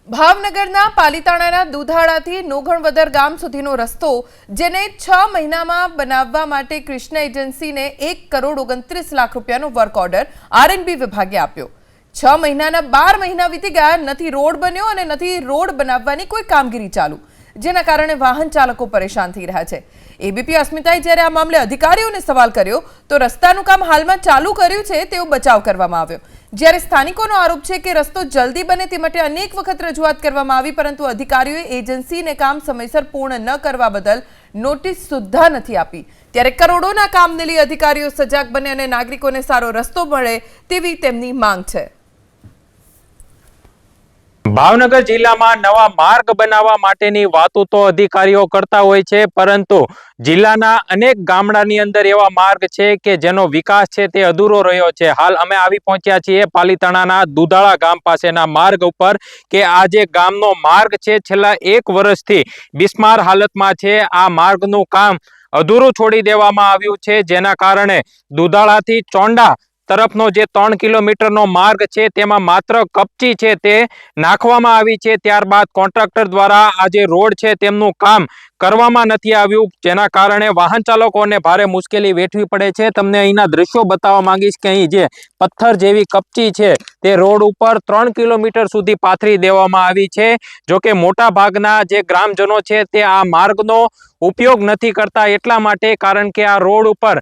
ભાવનગરના પાલીતાણાના દુધાળાથી નોગણવદર ગામ સુધીનો રસ્તો જેને 6 મહિનામાં બનાવવા માટે કૃષ્ણ એજન્સીને 1,29,00,000 રૂપિયાનો વર્ક ઓર્ડર આરએનબી વિભાગે આપ્યો। 6 મહિનાના 12 મહિના વીતી ગયા, નથી રોડ બન્યો અને નથી રોડ બનાવવાની કોઈ કામગીરી ચાલુ, જેના કારણે વાહન ચાલકો પરેશાન થઈ રહ્યા છે। એબીપી અસ્મિતાએ જ્યારે આ મામલે અધિકારીઓને સવાલ કર્યો તો રસ્તાનું કામ હાલમાં ચાલુ કર્યું છે તેવો બચાવ કરવામાં આવ્યો। જ્યારે સ્થાનિકોનો આરોપ છે કે રસ્તો જલ્દી બને તે માટે અનેક વખત રજૂઆત કરવામાં આવી, પરંતુ અધિકારીઓએ એજન્સીને કામ સમયસર પૂર્ણ ન કરવા બદલ નોટિસ સુદ્ધા નથી આપી। ત્યારે કરોડોના કામને લઈ અધિકારીઓ સજાગ બને અને નાગરિકોને સારો રસ્તો મળે તેવી તેમની માંગ છે। ભાવનગર જિલ્લામાં નવા માર્ગ બનાવવા માટેની વાતો તો અધિકારીઓ કરતા હોય છે, પરંતુ જિલ્લાના અનેક ગામડાની અંદર એવા માર્ગ છે કે જેનો વિકાસ છે તે અધૂરો રહ્યો છે। હાલ અમે આવી પહોંચ્યા છીએ પાલીતાણાના દુધાળા ગામ પાસેના માર્ગ ઉપર કે આ જે ગામનો માર્ગ છે છેલ્લા 1 વર્ષથી બિસ્માર હાલતમાં છે। આ માર્ગનું કામ અધૂરું છોડી દેવામાં આવ્યું છે, જેના કારણે દુધાળાથી ચોંડા તરફનો જે 3 કિલોમીટરનો માર્ગ છે તેમાં માત્ર કપચી છે તે નાખવામાં આવી છે। ત્યારબાદ કોન્ટ્રાક્ટર દ્વારા આ જે રોડ છે તેમનું કામ કરવામાં નથી આવ્યું, જેના કારણે વાહન ચાલકોને ભારે મુશ્કેલી વેઠવી પડે છે। તમને અહીંના દ્રશ્યો બતાવવા માંગીશ કે અહીં જે પથ્થર જેવી કપચી છે તે રોડ ઉપર 3 કિલોમીટર સુધી પાથરી દેવામાં આવી છે। જો કે મોટા ભાગના જે ગ્રામજનો છે તે આ માર્ગનો ઉપયોગ નથી કરતા એટલા માટે, કારણ કે આ રોડ ઉપર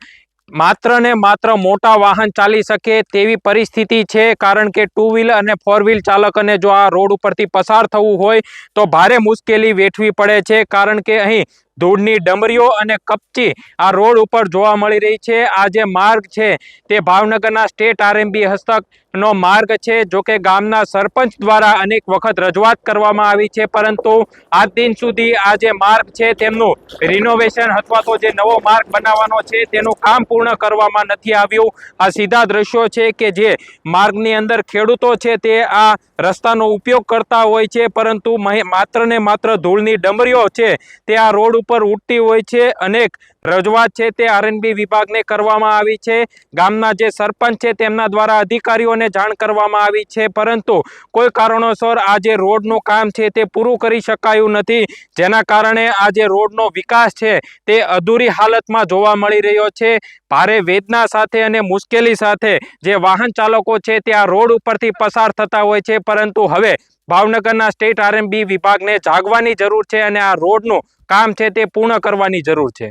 માત્ર ને માત્ર મોટા વાહન ચાલી શકે તેવી પરિસ્થિતિ છે। કારણ કે 2 વ્હીલ અને 4 વ્હીલ ચાલકોને જો આ રોડ ઉપરથી પસાર થવું હોય તો ભારે મુશ્કેલી વેઠવી પડે છે, કારણ કે અહીં ધૂળની ડમરીઓ અને કપચી આ રોડ ઉપર જોવા મળી રહી છે। આ જે માર્ગ છે તે ભાવનગરના સ્ટેટ આરએનબી હસ્તકનો માર્ગ છે। જો કે ગામના સરપંચ દ્વારા અનેક વખત રજૂઆત કરવામાં આવી છે, પરંતુ આજ દિન સુધી આ જે માર્ગ છે તેમનું રિનોવેશન અથવા તો જે નવો માર્ગ બનાવવાનો છે તેનું કામ પૂર્ણ કરવામાં નથી આવ્યું। આ સીધા દ્રશ્યો છે કે જે માર્ગની અંદર ખેડૂતો છે તે આ રસ્તાનો ઉપયોગ કરતા હોય છે, પરંતુ માત્ર ને માત્ર ધૂળની ડમરીઓ છે તે આ રોડ ઉપર ઉડતી હોય છે। અનેક રજૂઆત છે તે આરએનબી વિભાગને કરવામાં આવી છે। ગામના જે સરપંચ છે તેમના દ્વારા અધિકારીઓને જાણ કરવામાં આવી છે, પરંતુ કોઈ કારણોસર આ જે રોડનું કામ છે તે પૂરું કરી શકાયું નથી, જેના કારણે આ જે રોડનો વિકાસ છે તે અધૂરી હાલતમાં જોવા મળી રહ્યો છે। ભારે વેદના સાથે અને મુશ્કેલી સાથે જે વાહન ચાલકો છે તે આ રોડ ઉપરથી પસાર થતા હોય છે, પરંતુ હવે ભાવનગરના સ્ટેટ આરએનબી વિભાગને જાગવાની જરૂર છે અને આ રોડનું કામ છે તે પૂર્ણ કરવાની જરૂર છે।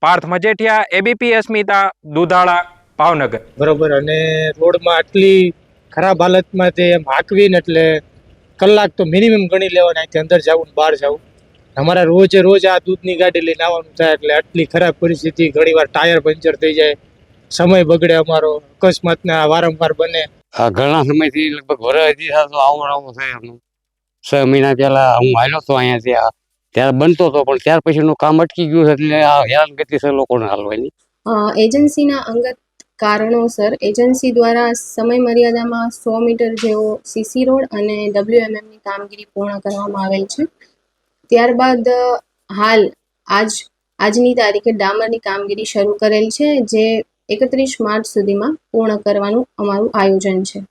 પાર્થ મજેઠિયા, એબીપી અસ્મિતા, દુધાળા, ભાવનગર। બરોબર। અને રોડમાં આટલી ખરાબ હાલતમાં તે એમ હાંકવીને એટલે કલાક તો મિનિમમ ગણી લેવાના, અહીંથી અંદર જવું બહાર જવું। અમારા રોજે રોજ આ દૂધની ગાડી લઈને આવવાનું થાય, એટલે આટલી ખરાબ પરિસ્થિતિ, ઘણીવાર ટાયર પંચર થઈ જાય, સમય બગડે અમારો, અકસ્માતના વારંવાર બને। આ ઘણા સમયથી લગભગ વર્ષ તો આવું થાય। 6 મહિના પહેલા હું આવ્યો હતો અહીંયાથી, ત્યારે બનતો હતો, પણ ત્યાર પછીનું કામ અટકી ગયું છે, એટલે આ હેરાનગતિ છે લોકોને હાલવાની। એજન્સીના અંગત કારણોસર એજન્સી દ્વારા સમય મર્યાદામાં 100 મીટર જેવો સીસી રોડ અને WMMની કામગીરી પૂર્ણ કરવામાં આવેલ છે। ત્યારબાદ હાલ આજની તારીખે ડામરની કામગીરી શરૂ કરેલ છે, જે 31 માર્ચ સુધીમાં પૂર્ણ કરવાનું અમારું આયોજન છે।